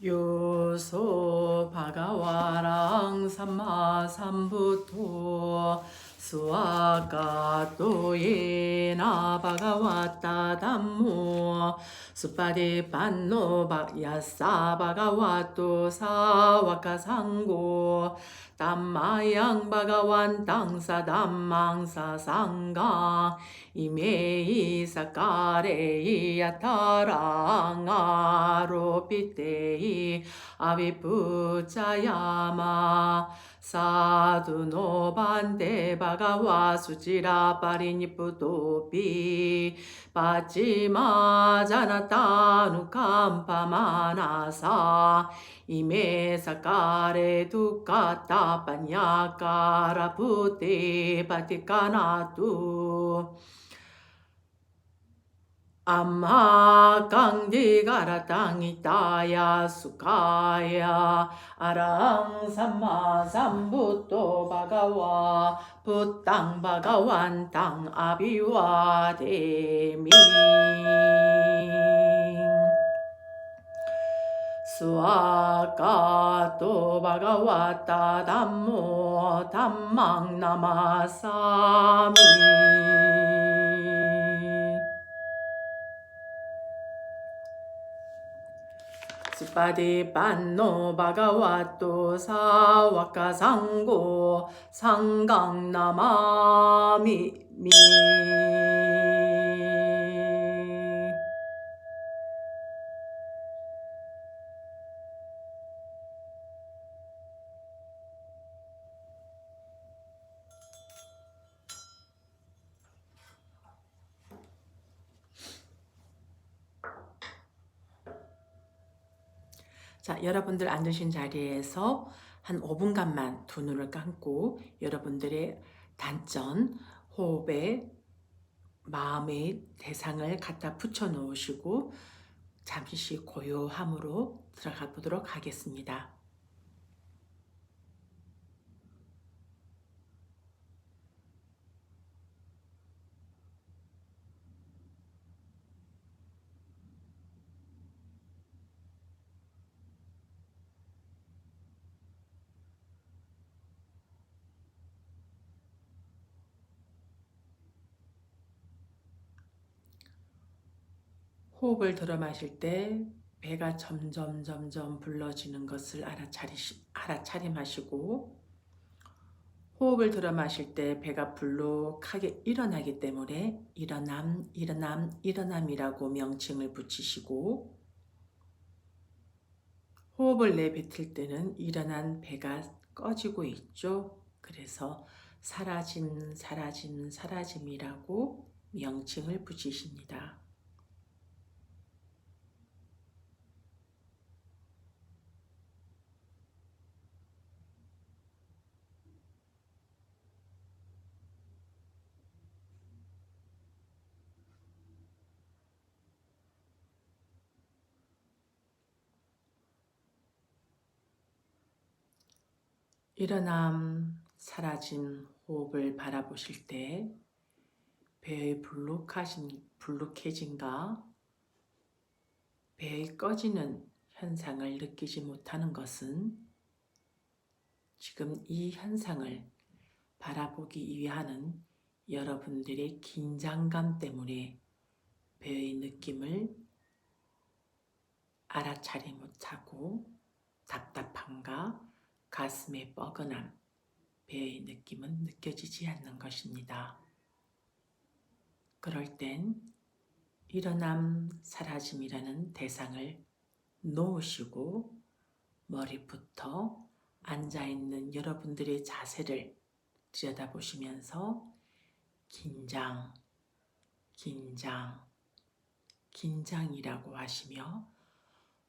요소 바가와랑 삼마삼부토 수아가또 예나 바가와타 담모 수파디 반노 야사 바가와토 사와카상고 담마양 바가완 땅사 담망사 상가 이메이 사카레이 야타랑 아로피테이 아비푸자야마 사두노 반데 바가와 수지라 파리니푸토피 빠지마 자나타누 캄파마나사 이메 사카레 두카타 파냐카라 푸테 파티카나투 Amma Gandhi Garatangitaya Sukaya Arang Samma Sambuddho Bhagava Buddhang Bhagavantang Abhivademi Swagato Bhagavata Dhammo Dhammang Namasami 수파디 반노 바가와토 사와카상고 상강나마미 미 자, 여러분들 앉으신 자리에서 한 5분간만 두 눈을 감고 여러분들의 단전, 호흡에 마음의 대상을 갖다 붙여 놓으시고 잠시 고요함으로 들어가 보도록 하겠습니다. 호흡을 들어 마실 때 배가 점점 불러지는 것을 알아차림하시고 호흡을 들어 마실 때 배가 불룩하게 일어나기 때문에 일어남이라고 명칭을 붙이시고 호흡을 내뱉을 때는 일어난 배가 꺼지고 있죠. 그래서 사라짐이라고 명칭을 붙이십니다. 일어남, 사라짐 호흡을 바라보실 때 배의 불룩해짐과 배의 꺼지는 현상을 느끼지 못하는 것은 지금 이 현상을 바라보기 위하는 여러분들의 긴장감 때문에 배의 느낌을 알아차리 못하고 답답함과 가슴의 뻐근함, 배의 느낌은 느껴지지 않는 것입니다. 그럴 땐 일어남, 사라짐이라는 대상을 놓으시고 머리부터 앉아있는 여러분들의 자세를 들여다보시면서 긴장이라고 하시며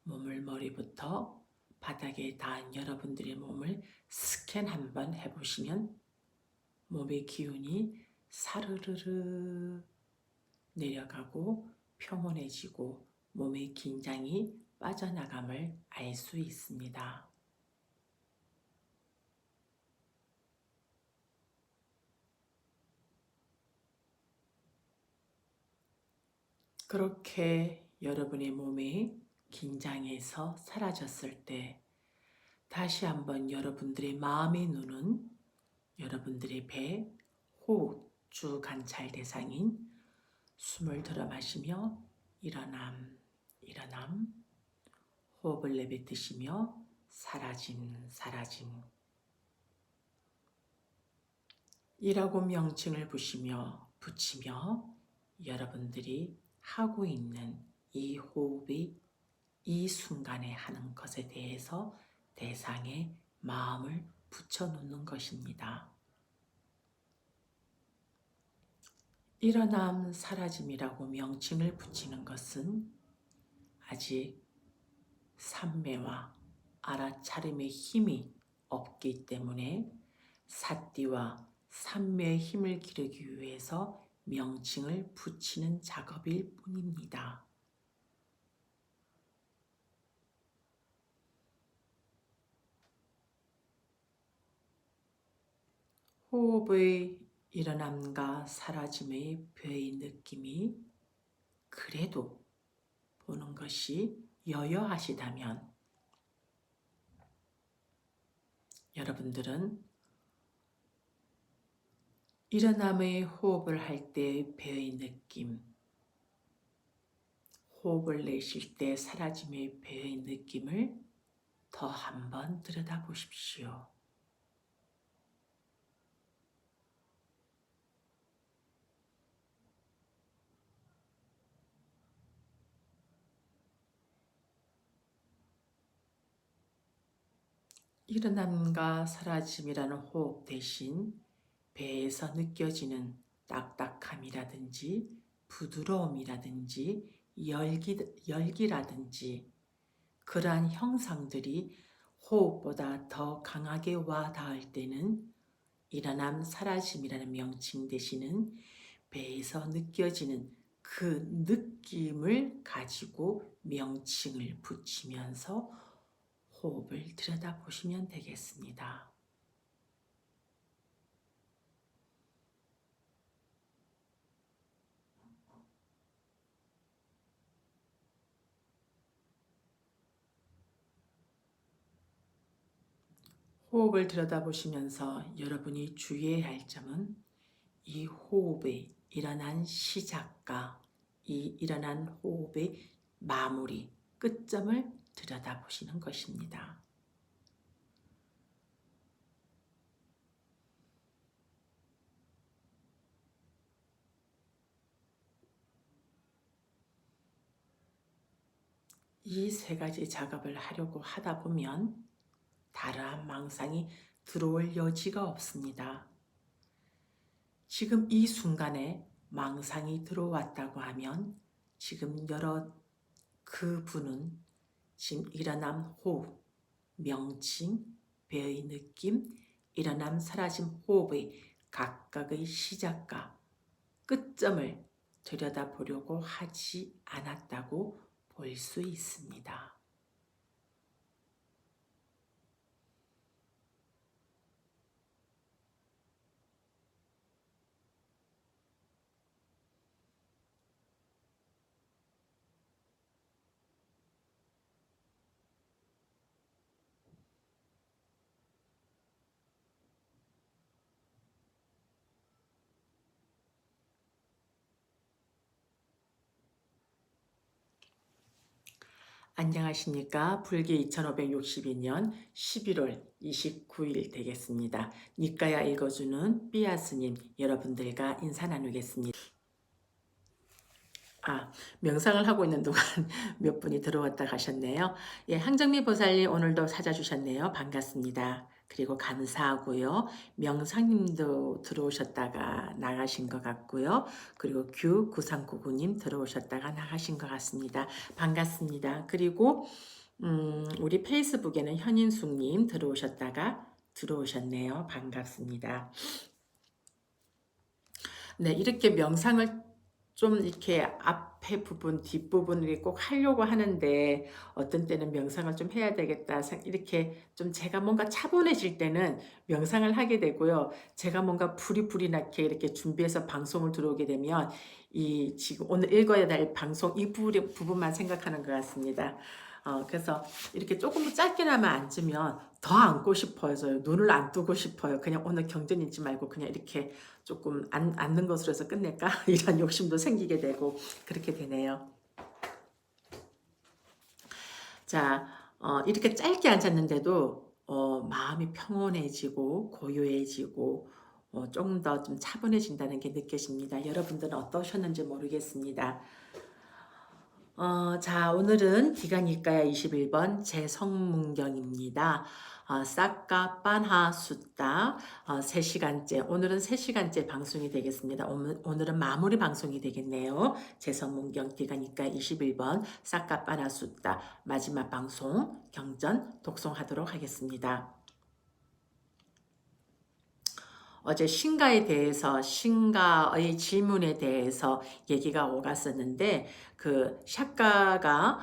몸을 머리부터 바닥에 닿은 여러분들의 몸을 스캔 한번 해보시면 몸의 기운이 사르르르 내려가고 평온해지고 몸의 긴장이 빠져나감을 알 수 있습니다. 그렇게 여러분의 몸에 긴장해서 사라졌을 때 다시 한번 여러분들의 마음의 눈은 여러분들의 배, 호흡 주 관찰 대상인 숨을 들어 마시며 일어남, 일어남, 호흡을 내뱉으시며 사라짐, 사라짐. 이라고 명칭을 붙이며 여러분들이 하고 있는 이 호흡이 이 순간에 하는 것에 대해서 대상에 마음을 붙여놓는 것입니다. 일어남, 사라짐이라고 명칭을 붙이는 것은 아직 삼매와 알아차림의 힘이 없기 때문에 사띠와 삼매의 힘을 기르기 위해서 명칭을 붙이는 작업일 뿐입니다. 호흡의 일어남과 사라짐의 배의 느낌이 그래도 보는 것이 여여하시다면 여러분들은 일어남의 호흡을 할 때 배의 느낌, 호흡을 내쉴 때 사라짐의 배의 느낌을 더 한번 들여다보십시오. 일어남과 사라짐이라는 호흡 대신 배에서 느껴지는 딱딱함이라든지 부드러움이라든지 열기라든지 그러한 형상들이 호흡보다 더 강하게 와 닿을 때는 일어남 사라짐이라는 명칭 대신은 배에서 느껴지는 그 느낌을 가지고 명칭을 붙이면서 호흡을 들여다보시면 되겠습니다. 호흡을 들여다보시면서 여러분이 주의해야 할 점은 이 호흡의 일어난 시작과 이 일어난 호흡의 마무리, 끝점을 들여다보시는 것입니다. 이 세 가지 작업을 하려고 하다 보면 다른 망상이 들어올 여지가 없습니다. 지금 이 순간에 망상이 들어왔다고 하면 지금 그분은 지금 일어남 호흡, 명칭, 배의 느낌, 일어남 사라짐 호흡의 각각의 시작과 끝점을 들여다보려고 하지 않았다고 볼 수 있습니다. 안녕하십니까. 불기 2562년 11월 29일 되겠습니다. 니까야 읽어주는 삐아스님 여러분들과 인사 나누겠습니다. 명상을 하고 있는 동안 몇 분이 들어왔다 가셨네요. 예, 항정미 보살님 오늘도 찾아주셨네요. 반갑습니다. 그리고 감사하고요. 명상님도 들어오셨다가 나가신 것 같고요. 그리고 규9399님 들어오셨다가 나가신 것 같습니다. 반갑습니다. 그리고 우리 페이스북에는 현인숙님 들어오셨다가 들어오셨네요. 반갑습니다. 네, 이렇게 명상을 좀 이렇게 앞에 부분, 뒷부분을 꼭 하려고 하는데 어떤 때는 명상을 좀 해야 되겠다. 이렇게 좀 제가 뭔가 차분해질 때는 명상을 하게 되고요. 제가 뭔가 불이 나게 이렇게 준비해서 방송을 들어오게 되면 이 지금 오늘 읽어야 될 방송 이 부분만 생각하는 것 같습니다. 그래서 이렇게 조금 짧게나마 앉으면 더 앉고 싶어져요. 눈을 안 뜨고 싶어요. 그냥 오늘 경전 읽지 말고 그냥 이렇게 조금 앉는 것으로 해서 끝낼까? 이런 욕심도 생기게 되고 그렇게 되네요. 자, 이렇게 짧게 앉았는데도 마음이 평온해지고 고요해지고 조금 더 좀 차분해진다는 게 느껴집니다. 여러분들은 어떠셨는지 모르겠습니다. 자, 오늘은 기간일가야 21번 제성문경입니다. 사카빤하 숫다 3시간째, 오늘은 3시간째 방송이 되겠습니다. 오늘은 마무리 방송이 되겠네요. 제성문경 기간일가 21번 사카빤하 숫다 마지막 방송 경전 독송하도록 하겠습니다. 어제 신가의 질문에 대해서 얘기가 오갔었는데, 그 샤가가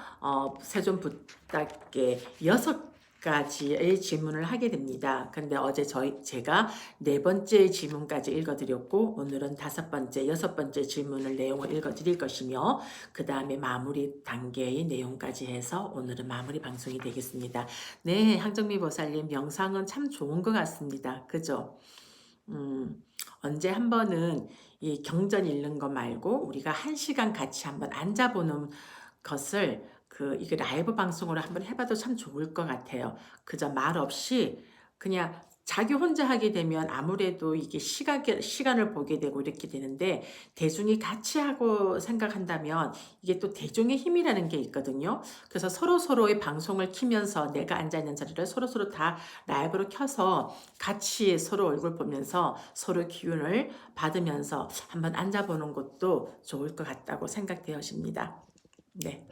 세존 부탁께 6가지의 질문을 하게 됩니다. 근데 어제 제가 4번째 질문까지 읽어드렸고, 오늘은 5번째, 6번째 질문을 내용을 읽어드릴 것이며, 그 다음에 마무리 단계의 내용까지 해서 오늘은 마무리 방송이 되겠습니다. 네, 항정미 보살님, 명상은 참 좋은 것 같습니다. 그죠? 언제 한 번은 이 경전 읽는 거 말고 우리가 1시간 같이 한번 앉아보는 것을 이게 라이브 방송으로 한번 해봐도 참 좋을 것 같아요. 그저 말 없이 그냥 자기 혼자 하게 되면 아무래도 이게 시간을 보게 되고 이렇게 되는데, 대중이 같이 하고 생각한다면 이게 또 대중의 힘이라는 게 있거든요. 그래서 서로서로의 방송을 키면서 내가 앉아있는 자리를 서로서로 다 라이브로 켜서 같이 서로 얼굴 보면서 서로 기운을 받으면서 한번 앉아보는 것도 좋을 것 같다고 생각되어집니다. 네.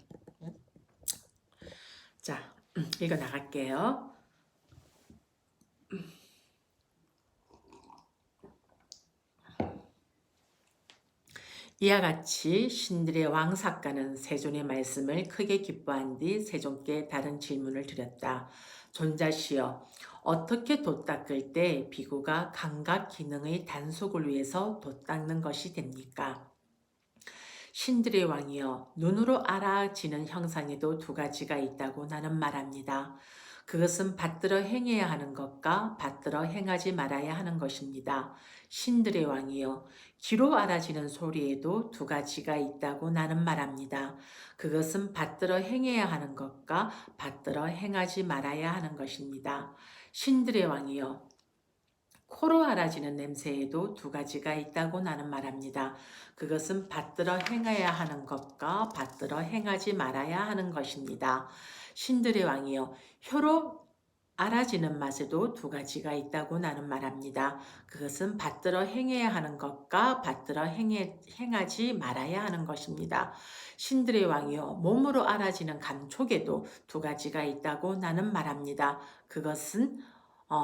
자, 읽어 나갈게요. 이와 같이 신들의 왕사가는 세존의 말씀을 크게 기뻐한 뒤 세존께 다른 질문을 드렸다. 존자시여, 어떻게 돛 닦을 때 비구가 감각 기능의 단속을 위해서 돛 닦는 것이 됩니까? 신들의 왕이여, 눈으로 알아지는 형상에도 2가지가 있다고 나는 말합니다. 그것은 받들어 행해야 하는 것과 받들어 행하지 말아야 하는 것입니다. 신들의 왕이여, 귀로 알아지는 소리에도 2가지가 있다고 나는 말합니다. 그것은 받들어 행해야 하는 것과 받들어 행하지 말아야 하는 것입니다. 신들의 왕이여, 코로 알아지는 냄새에도 2가지가 있다고 나는 말합니다. 그것은 받들어 행해야 하는 것과 받들어 행하지 말아야 하는 것입니다. 신들의 왕이여, 혀로 알아지는 맛에도 2가지가 있다고 나는 말합니다. 그것은 받들어 행해야 하는 것과 받들어 행하지 말아야 하는 것입니다. 신들의 왕이여, 몸으로 알아지는 감촉에도 2가지가 있다고 나는 말합니다. 그것은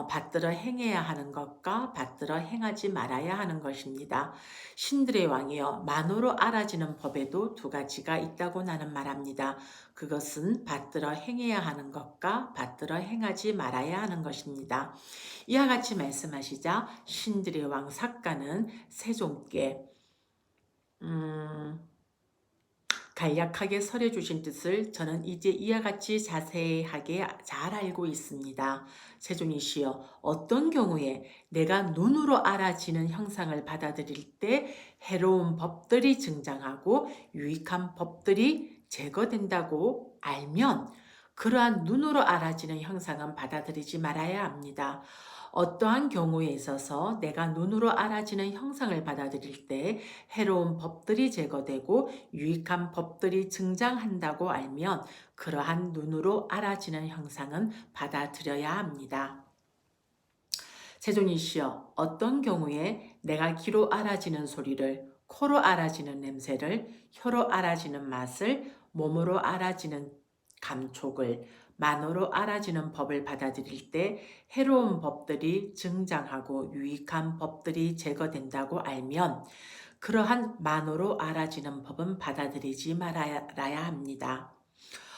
받들어 행해야 하는 것과 받들어 행하지 말아야 하는 것입니다. 신들의 왕이여, 만으로 알아지는 법에도 2가지가 있다고 나는 말합니다. 그것은 받들어 행해야 하는 것과 받들어 행하지 말아야 하는 것입니다. 이와 같이 말씀하시자 신들의 왕 사가는 세존께 간략하게 설해 주신 뜻을 저는 이제 이와 같이 자세하게 잘 알고 있습니다. 세존이시여, 어떤 경우에 내가 눈으로 알아지는 형상을 받아들일 때 해로운 법들이 증장하고 유익한 법들이 제거된다고 알면 그러한 눈으로 알아지는 형상은 받아들이지 말아야 합니다. 어떠한 경우에 있어서 내가 눈으로 알아지는 형상을 받아들일 때 해로운 법들이 제거되고 유익한 법들이 증장한다고 알면 그러한 눈으로 알아지는 형상은 받아들여야 합니다. 세존이시여, 어떤 경우에 내가 귀로 알아지는 소리를, 코로 알아지는 냄새를, 혀로 알아지는 맛을, 몸으로 알아지는 감촉을, 만으로 알아지는 법을 받아들일 때 해로운 법들이 증장하고 유익한 법들이 제거된다고 알면 그러한 만으로 알아지는 법은 받아들이지 말아야 합니다.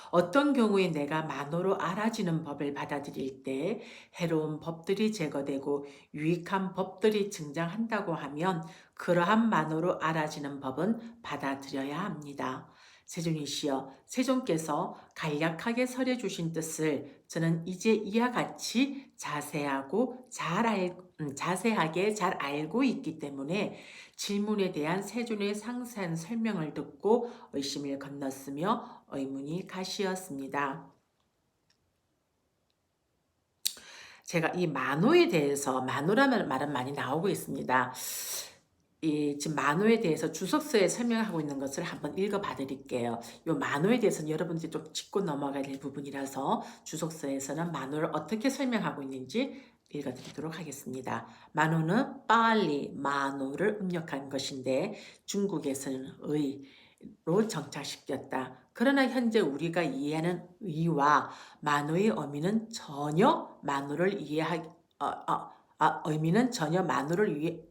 어떤 경우에 내가 만으로 알아지는 법을 받아들일 때 해로운 법들이 제거되고 유익한 법들이 증장한다고 하면 그러한 만으로 알아지는 법은 받아들여야 합니다. 세존이시여, 세존께서 간략하게 설해 주신 뜻을 저는 이제 이와 같이 자세하게 잘 알고 있기 때문에 질문에 대한 세존의 상세한 설명을 듣고 의심을 건넜으며 의문이 가시었습니다. 제가 이 만호에 대해서, 만호라는 말은 많이 나오고 있습니다. 지금 만호에 대해서 주석서에 설명하고 있는 것을 한번 읽어봐 드릴게요. 이 만호에 대해서는 여러분들이 좀 짚고 넘어가야 될 부분이라서 주석서에서는 만호를 어떻게 설명하고 있는지 읽어드리도록 하겠습니다. 만호는 빨리 만호를 음력한 것인데 중국에서는 의로 정착시켰다. 그러나 현재 우리가 이해하는 의와 만호의 의미는 전혀 만호를 의미는 전혀 만호를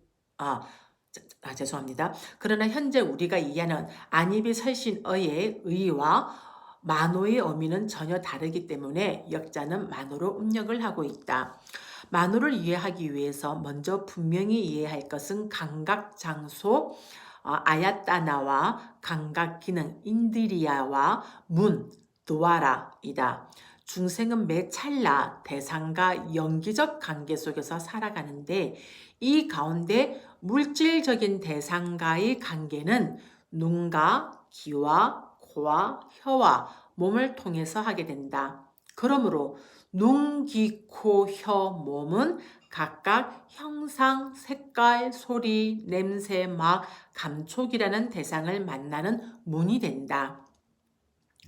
죄송합니다. 그러나 현재 우리가 이해하는 안입이 설신어의 의와 만호의 의미는 전혀 다르기 때문에 역자는 만호로 음력을 하고 있다. 만호를 이해하기 위해서 먼저 분명히 이해할 것은 감각 장소 아야따나와 감각 기능 인드리아와 문 도와라이다. 중생은 매 찰나 대상과 연기적 관계 속에서 살아가는데 이 가운데 물질적인 대상과의 관계는 눈과 귀와 코와 혀와 몸을 통해서 하게 된다. 그러므로 눈, 귀, 코, 혀, 몸은 각각 형상, 색깔, 소리, 냄새, 맛, 감촉이라는 대상을 만나는 문이 된다.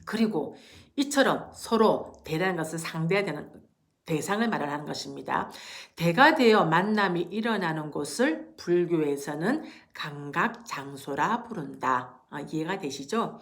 그리고 이처럼 서로 대라는 것은 상대가 되는 대상을 말하는 것입니다. 대가 되어 만남이 일어나는 곳을 불교에서는 감각 장소라 부른다. 이해가 되시죠?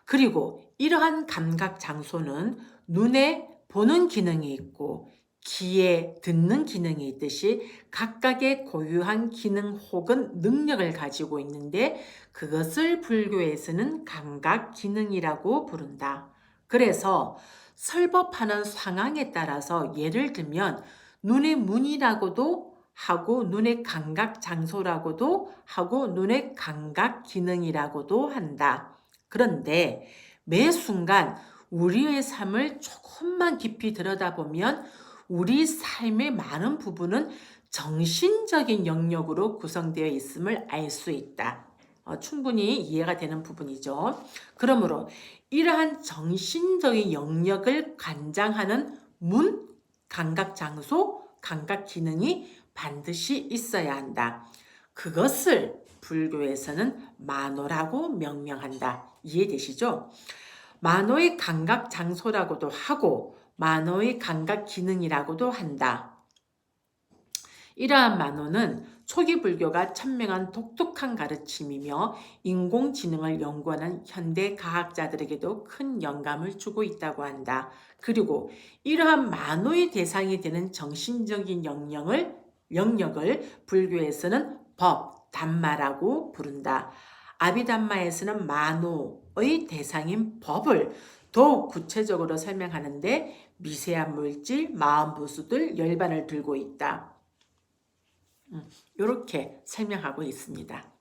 그리고 이러한 감각 장소는 눈에 보는 기능이 있고 귀에 듣는 기능이 있듯이 각각의 고유한 기능 혹은 능력을 가지고 있는데 그것을 불교에서는 감각 기능이라고 부른다. 그래서 설법하는 상황에 따라서 예를 들면 눈의 문이라고도 하고 눈의 감각 장소라고도 하고 눈의 감각 기능이라고도 한다. 그런데 매 순간 우리의 삶을 조금만 깊이 들여다보면 우리 삶의 많은 부분은 정신적인 영역으로 구성되어 있음을 알 수 있다. 충분히 이해가 되는 부분이죠. 그러므로 이러한 정신적인 영역을 관장하는 문, 감각 장소, 감각 기능이 반드시 있어야 한다. 그것을 불교에서는 만호라고 명명한다. 이해되시죠? 만호의 감각 장소라고도 하고 만호의 감각 기능이라고도 한다. 이러한 만호는 초기 불교가 천명한 독특한 가르침이며 인공지능을 연구하는 현대 과학자들에게도 큰 영감을 주고 있다고 한다. 그리고 이러한 만호의 대상이 되는 정신적인 영역을 불교에서는 법, 담마라고 부른다. 아비담마에서는 만호의 대상인 법을 더욱 구체적으로 설명하는데 미세한 물질, 마음부수들, 열반을 들고 있다. 이렇게 설명하고 있습니다.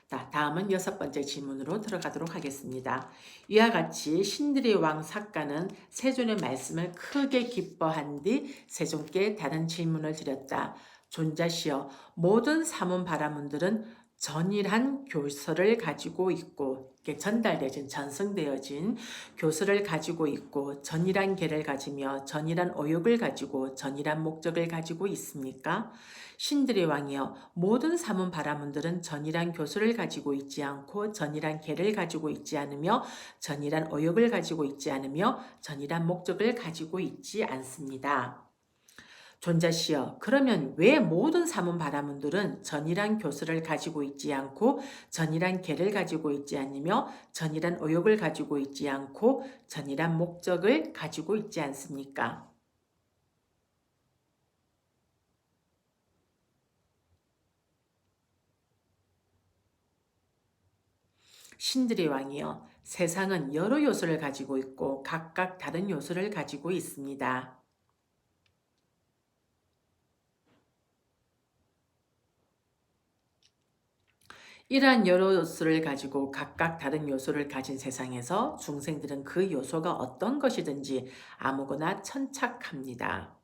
자, 다음은 6번째 질문으로 들어가도록 하겠습니다. 이와 같이 신들의 왕 삭가는 세존의 말씀을 크게 기뻐한 뒤 세존께 다른 질문을 드렸다. 존자시여, 모든 사문 바라문들은 전일한 교서를 가지고 있고 전달되어진 전승되어진 교서를 가지고 있고 전일한 계를 가지며 전일한 오욕을 가지고 전일한 목적을 가지고 있습니까? 신들의 왕이여, 모든 사문 바라문들은 전일한 교서를 가지고 있지 않고 전일한 계를 가지고 있지 않으며 전일한 오욕을 가지고 있지 않으며 전일한 목적을 가지고 있지 않습니다. 존자시여, 그러면 왜 모든 사문 바라문들은 전일한 교서를 가지고 있지 않고 전일한 계를 가지고 있지 않으며 전일한 오욕을 가지고 있지 않고 전일한 목적을 가지고 있지 않습니까? 신들의 왕이여, 세상은 여러 요소를 가지고 있고 각각 다른 요소를 가지고 있습니다. 이러한 여러 요소를 가지고 각각 다른 요소를 가진 세상에서 중생들은 그 요소가 어떤 것이든지 아무거나 천착합니다.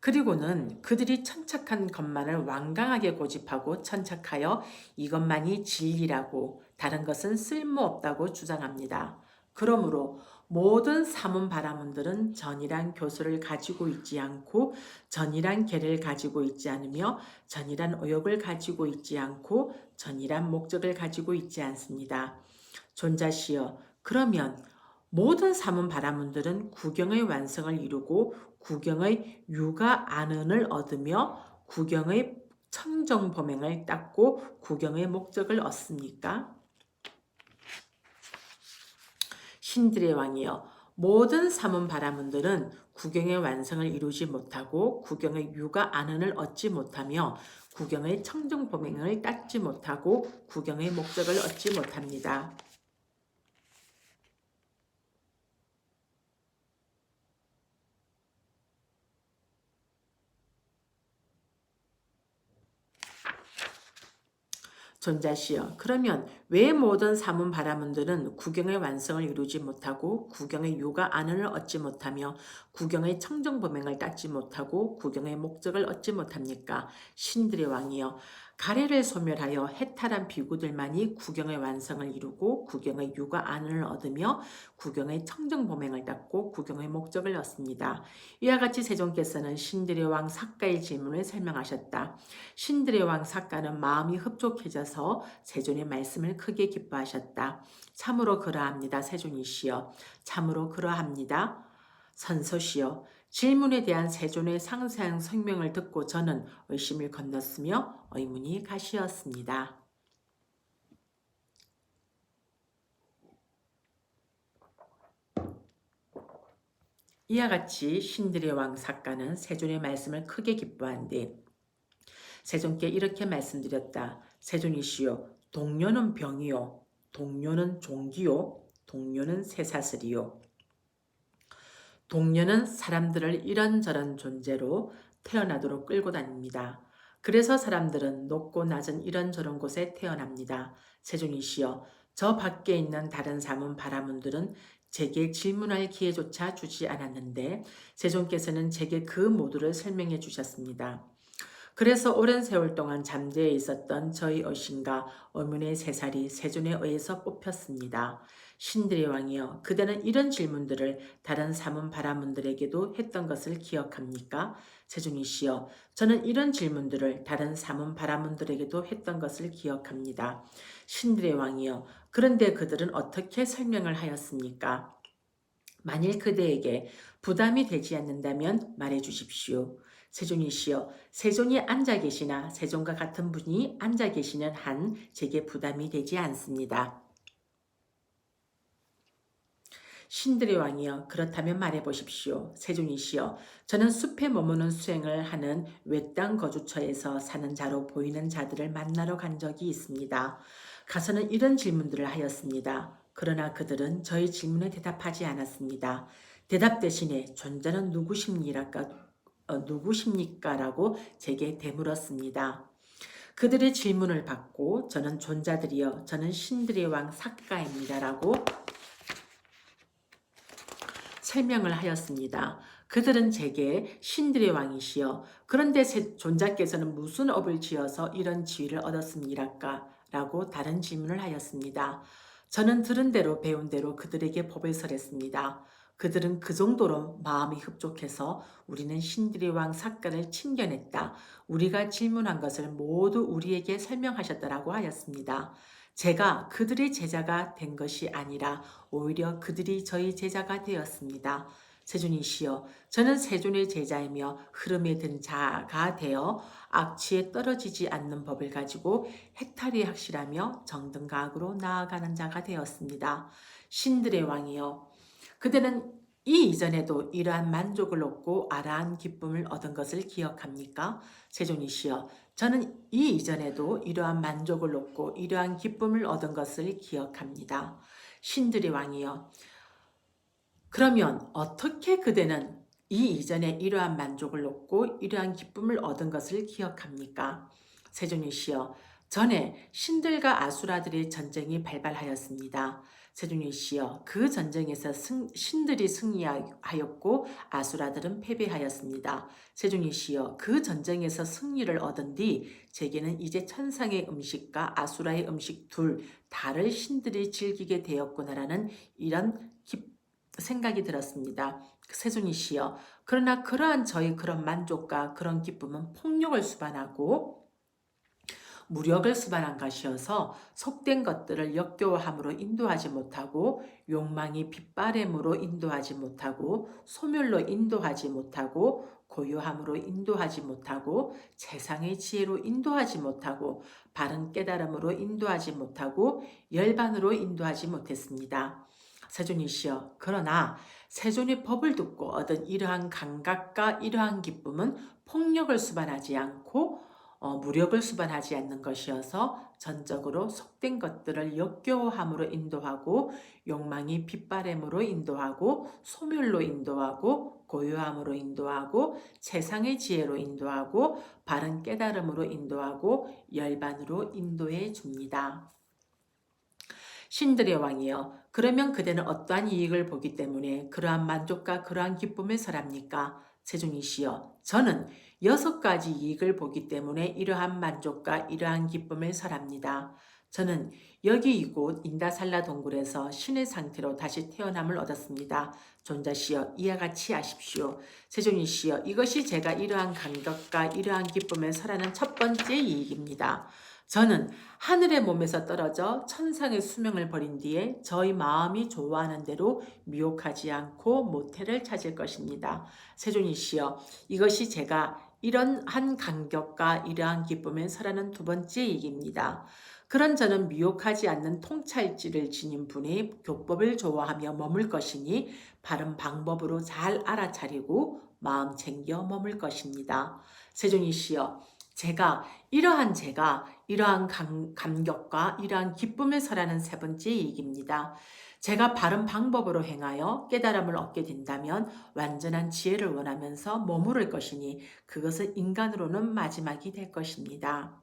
그리고는 그들이 천착한 것만을 완강하게 고집하고 천착하여 이것만이 진리라고 다른 것은 쓸모없다고 주장합니다. 그러므로 모든 사문 바라문들은 전이란 교수를 가지고 있지 않고 전이란 계를 가지고 있지 않으며 전이란 의욕을 가지고 있지 않고 전이란 목적을 가지고 있지 않습니다. 존자시여, 그러면 모든 사문 바라문들은 구경의 완성을 이루고 구경의 유가 안은을 얻으며 구경의 청정범행을 닦고 구경의 목적을 얻습니까? 신들의 왕이여, 모든 사문 바라문들은 구경의 완성을 이루지 못하고 구경의 유가 안은을 얻지 못하며 구경의 청정범행을 닦지 못하고 구경의 목적을 얻지 못합니다. 존자시여, 그러면 왜 모든 사문 바라문들은 구경의 완성을 이루지 못하고 구경의 유가 안을 얻지 못하며 구경의 청정범행을 닦지 못하고 구경의 목적을 얻지 못합니까? 신들의 왕이여, 가래를 소멸하여 해탈한 비구들만이 구경의 완성을 이루고 구경의 유가 안을 얻으며 구경의 청정범행을 닦고 구경의 목적을 얻습니다. 이와 같이 세존께서는 신들의 왕 삭가의 질문을 설명하셨다. 신들의 왕 삭가는 마음이 흡족해져서 세존의 말씀을 크게 기뻐하셨다. 참으로 그러합니다. 세존이시여. 참으로 그러합니다. 선소시여. 질문에 대한 세존의 상세한 설명을 듣고 저는 의심을 건넜으며 의문이 가시었습니다. 이와 같이 신들의 왕 삭가는 세존의 말씀을 크게 기뻐한 뒤 세존께 이렇게 말씀드렸다. 세존이시여, 동료는 병이요, 동료는 종기요, 동료는 쇠사슬이요. 동료는 사람들을 이런저런 존재로 태어나도록 끌고 다닙니다. 그래서 사람들은 높고 낮은 이런저런 곳에 태어납니다. 세존이시여, 저 밖에 있는 다른 사문 바라문들은 제게 질문할 기회조차 주지 않았는데 세존께서는 제게 그 모두를 설명해 주셨습니다. 그래서 오랜 세월 동안 잠재해 있었던 저희 어신과 어머니의 세살이 세존에 의해서 뽑혔습니다. 신들의 왕이여, 그대는 이런 질문들을 다른 사문 바라문들에게도 했던 것을 기억합니까? 세존이시여, 저는 이런 질문들을 다른 사문 바라문들에게도 했던 것을 기억합니다. 신들의 왕이여, 그런데 그들은 어떻게 설명을 하였습니까? 만일 그대에게 부담이 되지 않는다면 말해 주십시오. 세존이시여, 세존이 앉아 계시나 세존과 같은 분이 앉아 계시는 한 제게 부담이 되지 않습니다. 신들의 왕이여, 그렇다면 말해 보십시오. 세존이시여, 저는 숲에 머무는 수행을 하는 외땅 거주처에서 사는 자로 보이는 자들을 만나러 간 적이 있습니다. 가서는 이런 질문들을 하였습니다. 그러나 그들은 저희 질문에 대답하지 않았습니다. 대답 대신에 존재는 누구십니까? 라고 제게 되물었습니다. 그들의 질문을 받고 저는 존자들이여, 저는 신들의 왕 삭가입니다. 라고 설명을 하였습니다. 그들은 제게 신들의 왕이시여, 그런데 존자께서는 무슨 업을 지어서 이런 지위를 얻었습니까? 라고 다른 질문을 하였습니다. 저는 들은 대로 배운 대로 그들에게 법을 설했습니다. 그들은 그 정도로 마음이 흡족해서 우리는 신들의 왕 삭가를 친견했다. 우리가 질문한 것을 모두 우리에게 설명하셨다라고 하였습니다. 제가 그들의 제자가 된 것이 아니라 오히려 그들이 저희 제자가 되었습니다. 세존이시여, 저는 세존의 제자이며 흐름에 든 자가 되어 악취에 떨어지지 않는 법을 가지고 해탈이 확실하며 정등가학으로 나아가는 자가 되었습니다. 신들의 왕이여, 그대는 이 이전에도 이러한 만족을 얻고 아라한 기쁨을 얻은 것을 기억합니까? 세존이시여, 저는 이 이전에도 이러한 만족을 얻고 이러한 기쁨을 얻은 것을 기억합니다. 신들의 왕이여, 그러면 어떻게 그대는 이 이전에 이러한 만족을 얻고 이러한 기쁨을 얻은 것을 기억합니까? 세존이시여, 전에 신들과 아수라들의 전쟁이 발발하였습니다. 세종이시여, 그 전쟁에서 신들이 승리하였고 아수라들은 패배하였습니다. 세종이시여, 그 전쟁에서 승리를 얻은 뒤 제게는 이제 천상의 음식과 아수라의 음식 둘 다를 신들이 즐기게 되었구나라는 이런 생각이 들었습니다. 세종이시여, 그러나 그러한 저희 그런 만족과 그런 기쁨은 폭력을 수반하고 무력을 수반한 것이어서 속된 것들을 역겨워함으로 인도하지 못하고 욕망이 빗바램으로 인도하지 못하고 소멸로 인도하지 못하고 고요함으로 인도하지 못하고 세상의 지혜로 인도하지 못하고 바른 깨달음으로 인도하지 못하고 열반으로 인도하지 못했습니다. 세존이시여, 그러나 세존의 법을 듣고 얻은 이러한 감각과 이러한 기쁨은 폭력을 수반하지 않고 무력을 수반하지 않는 것이어서 전적으로 속된 것들을 역겨워함으로 인도하고 욕망이 빗바램으로 인도하고 소멸로 인도하고 고요함으로 인도하고 세상의 지혜로 인도하고 바른 깨달음으로 인도하고 열반으로 인도해 줍니다. 신들의 왕이여, 그러면 그대는 어떠한 이익을 보기 때문에 그러한 만족과 그러한 기쁨을 설합니까? 세종이시여, 저는 6가지 이익을 보기 때문에 이러한 만족과 이러한 기쁨을 설합니다. 저는 여기 이곳 인다살라 동굴에서 신의 상태로 다시 태어남을 얻었습니다. 존자시여, 이와 같이 하십시오. 세종이시여, 이것이 제가 이러한 감격과 이러한 기쁨을 설하는 첫 번째 이익입니다. 저는 하늘의 몸에서 떨어져 천상의 수명을 버린 뒤에 저희 마음이 좋아하는 대로 미혹하지 않고 모태를 찾을 것입니다. 세존이시여, 이것이 제가 이러한 감격과 이러한 기쁨을 설하는 두 번째 이익입니다. 그런 저는 미혹하지 않는 통찰지를 지닌 분의 교법을 좋아하며 머물 것이니 바른 방법으로 잘 알아차리고 마음 챙겨 머물 것입니다. 세존이시여, 제가 이러한 감격과 이러한 기쁨을 설하는 세 번째 이익입니다. 제가 바른 방법으로 행하여 깨달음을 얻게 된다면 완전한 지혜를 원하면서 머무를 것이니 그것은 인간으로는 마지막이 될 것입니다.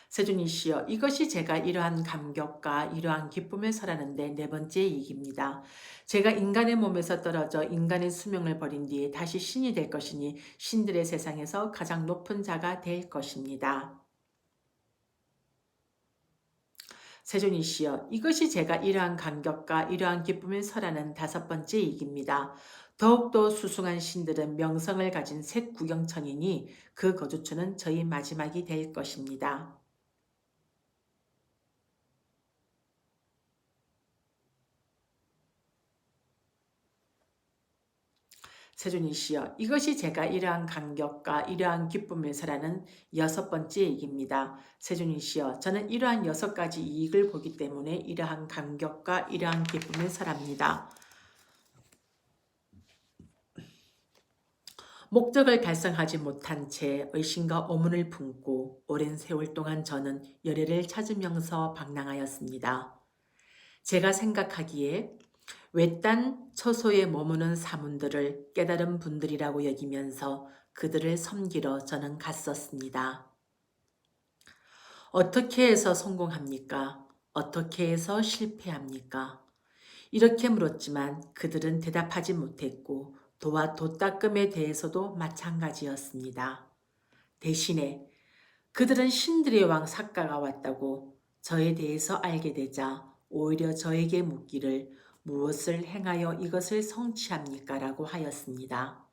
세존이시여, 이것이 제가 이러한 감격과 이러한 기쁨을 설하는데 네 번째 이익입니다. 제가 인간의 몸에서 떨어져 인간의 수명을 버린 뒤에 다시 신이 될 것이니 신들의 세상에서 가장 높은 자가 될 것입니다. 세존이시여, 이것이 제가 이러한 감격과 이러한 기쁨을 설하는 다섯 번째 이익입니다. 더욱더 수승한 신들은 명성을 가진 셋 구경천이니 그 거주처는 저희 마지막이 될 것입니다. 세존이시여, 이것이 제가 이러한 감격과 이러한 기쁨을 설하는 여섯 번째 이익입니다. 세존이시여, 저는 이러한 6가지 이익을 보기 때문에 이러한 감격과 이러한 기쁨을 설합니다. 목적을 달성하지 못한 채 의심과 오문을 품고 오랜 세월 동안 저는 열애를 찾으면서 방랑하였습니다. 제가 생각하기에 외딴 처소에 머무는 사문들을 깨달은 분들이라고 여기면서 그들을 섬기러 저는 갔었습니다. 어떻게 해서 성공합니까? 어떻게 해서 실패합니까? 이렇게 물었지만 그들은 대답하지 못했고 도와 도닦음에 대해서도 마찬가지였습니다. 대신에 그들은 신들의 왕 삭가가 왔다고 저에 대해서 알게 되자 오히려 저에게 묻기를 무엇을 행하여 이것을 성취합니까? 라고 하였습니다.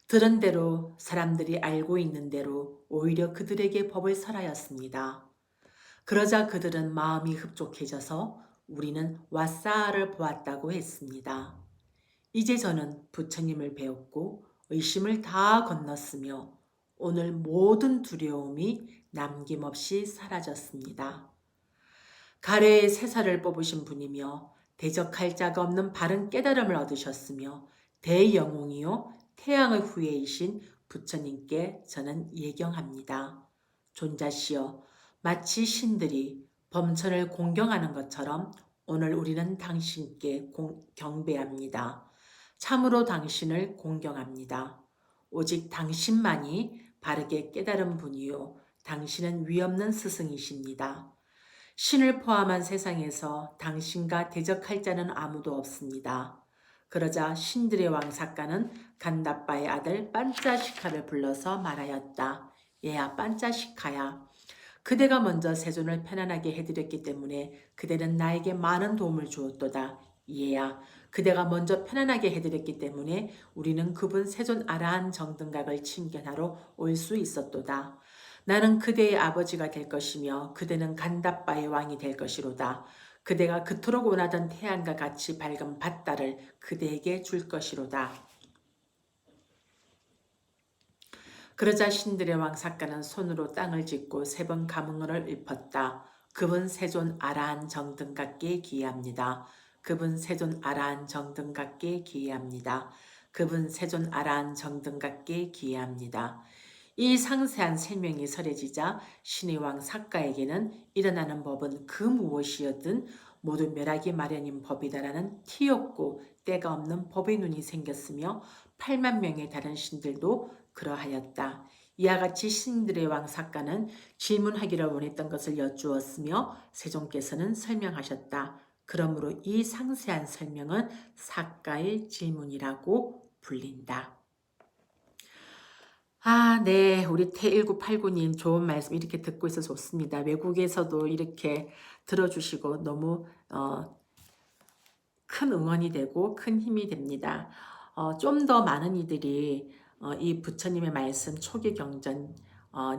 들은 대로 사람들이 알고 있는 대로 오히려 그들에게 법을 설하였습니다. 그러자 그들은 마음이 흡족해져서 우리는 왓사아를 보았다고 했습니다. 이제 저는 부처님을 배웠고 의심을 다 건넜으며 오늘 모든 두려움이 남김없이 사라졌습니다. 가래에 새살을 뽑으신 분이며 대적할 자가 없는 바른 깨달음을 얻으셨으며 대영웅이요 태양의 후예이신 부처님께 저는 예경합니다. 존자시여, 마치 신들이 범천을 공경하는 것처럼 오늘 우리는 당신께 경배합니다. 참으로 당신을 공경합니다. 오직 당신만이 바르게 깨달은 분이요. 당신은 위없는 스승이십니다. 신을 포함한 세상에서 당신과 대적할 자는 아무도 없습니다. 그러자 신들의 왕 삭가는 간다빠의 아들 반짜시카를 불러서 말하였다. 얘야 반짜시카야. 그대가 먼저 세존을 편안하게 해드렸기 때문에 그대는 나에게 많은 도움을 주었도다. 얘야, 그대가 먼저 편안하게 해드렸기 때문에 우리는 그분 세존 아라한 정등각을 친견하러 올 수 있었도다. 나는 그대의 아버지가 될 것이며 그대는 간다빠의 왕이 될 것이로다. 그대가 그토록 원하던 태양과 같이 밝은 밧달을 그대에게 줄 것이로다. 그러자 신들의 왕 삭가는 손으로 땅을 짚고 세 번 감흥을 읊었다. 그분 세존 아라한 정등각께 기회합니다. 그분 세존 아라한 정등각께 기회합니다. 그분 세존 아라한 정등각께 기회합니다. 이 상세한 설명이 설해지자 신의 왕 삭가에게는 일어나는 법은 그 무엇이었든 모두 멸하기 마련인 법이다라는 티없고 때가 없는 법의 눈이 생겼으며 8만 명의 다른 신들도 그러하였다. 이와 같이 신들의 왕 삭가는 질문하기를 원했던 것을 여쭈었으며 세종께서는 설명하셨다. 그러므로 이 상세한 설명은 삭가의 질문이라고 불린다. 아, 네. 우리 태1989님 좋은 말씀 이렇게 듣고 있어서 좋습니다. 외국에서도 이렇게 들어주시고 너무 큰 응원이 되고 큰 힘이 됩니다. 좀 더 많은 이들이 이 부처님의 말씀 초기 경전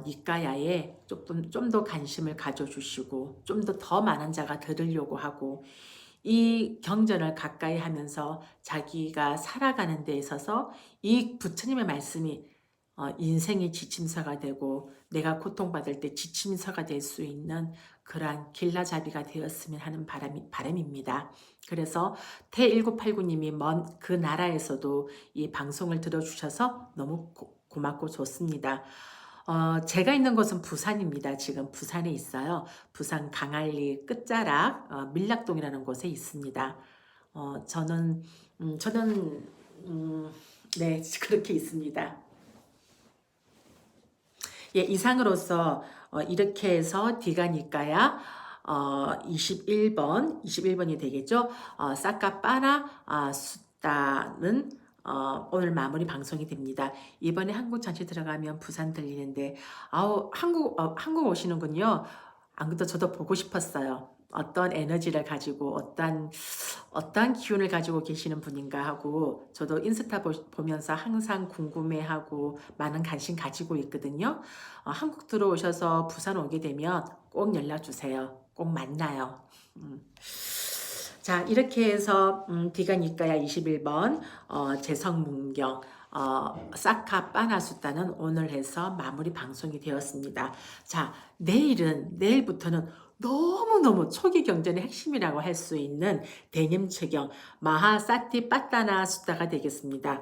니까야에 좀 더 관심을 가져주시고 좀 더 많은 자가 들으려고 하고 이 경전을 가까이 하면서 자기가 살아가는 데 있어서 이 부처님의 말씀이 인생의 지침서가 되고 내가 고통받을 때 지침서가 될 수 있는 그러한 길라잡이가 되었으면 하는 바람입니다. 그래서 태1989님이 먼 그 나라에서도 이 방송을 들어주셔서 너무 고맙고 좋습니다. 제가 있는 곳은 부산입니다. 지금 부산에 있어요. 부산 강안리 끝자락 밀락동이라는 곳에 있습니다. 저는 네 그렇게 있습니다. 예, 이상으로서 이렇게 해서 디가니까야 21번이 되겠죠. 사카빠나 수다는 오늘 마무리 방송이 됩니다. 이번에 한국 전시 들어가면 부산 들리는데 한국 오시는군요. 안 그래도 저도 보고 싶었어요. 어떤 에너지를 가지고 어떤 기운을 가지고 계시는 분인가 하고 저도 인스타 보면서 항상 궁금해하고 많은 관심 가지고 있거든요. 한국 들어오셔서 부산 오게 되면 꼭 연락 주세요. 꼭 만나요. 자, 이렇게 해서 디가니까야 21번 재성문경 사카빠나수다는 오늘 해서 마무리 방송이 되었습니다. 자, 내일부터는 너무너무 초기 경전의 핵심이라고 할 수 있는 대념체경 마하사티빠따나 수다가 되겠습니다.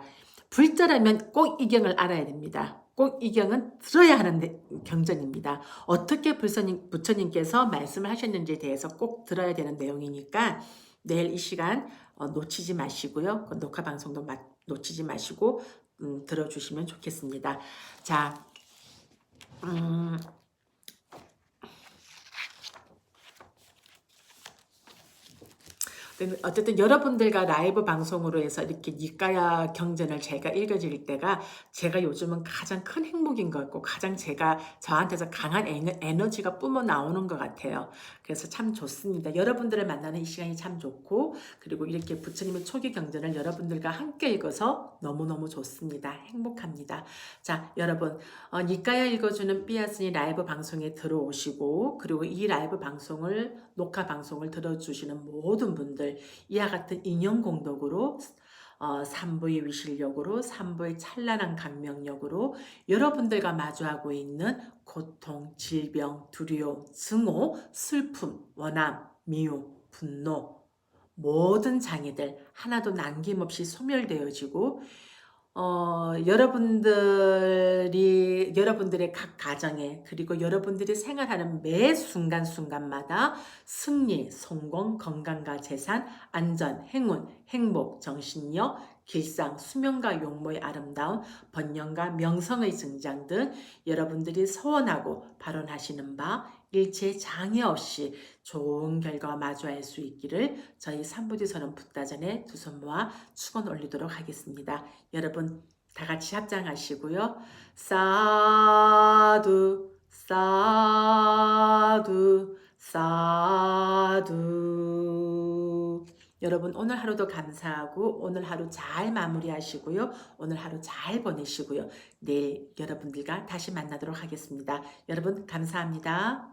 불자라면 꼭 이 경을 알아야 됩니다. 꼭 이 경은 들어야 하는 경전입니다. 어떻게 부처님께서 말씀을 하셨는지에 대해서 꼭 들어야 되는 내용이니까 내일 이 시간 놓치지 마시고요. 녹화 방송도 놓치지 마시고 들어주시면 좋겠습니다. 자, 어쨌든 여러분들과 라이브 방송으로 해서 이렇게 니까야 경전을 제가 읽어드릴 때가 제가 요즘은 가장 큰 행복인 것 같고 가장 저한테서 강한 에너지가 뿜어 나오는 것 같아요. 그래서 참 좋습니다. 여러분들을 만나는 이 시간이 참 좋고 그리고 이렇게 부처님의 초기 경전을 여러분들과 함께 읽어서 너무너무 좋습니다. 행복합니다. 자, 여러분 니까야 읽어주는 삐아스니 라이브 방송에 들어오시고 그리고 이 라이브 방송을 녹화 방송을 들어주시는 모든 분들 이와 같은 인연공덕으로 삼부의 위실력으로 삼부의 찬란한 강명력으로 여러분들과 마주하고 있는 고통, 질병, 두려움, 증오, 슬픔, 원함, 미움, 분노 모든 장애들 하나도 남김없이 소멸되어지고 여러분들의 각 가정에 그리고 여러분들이 생활하는 매 순간순간마다 승리, 성공, 건강과 재산, 안전, 행운, 행복, 정신력, 길상, 수명과 용모의 아름다움, 번영과 명성의 증장 등 여러분들이 소원하고 발언하시는 바 일체 장애 없이 좋은 결과와 마주할 수 있기를 저희 삼부지선언 붓다전에 두 손 모아 축원 올리도록 하겠습니다. 여러분 다 같이 합장하시고요. 사두 사두 사두. 여러분 오늘 하루도 감사하고 오늘 하루 잘 마무리하시고요. 오늘 하루 잘 보내시고요. 내일 여러분들과 다시 만나도록 하겠습니다. 여러분 감사합니다.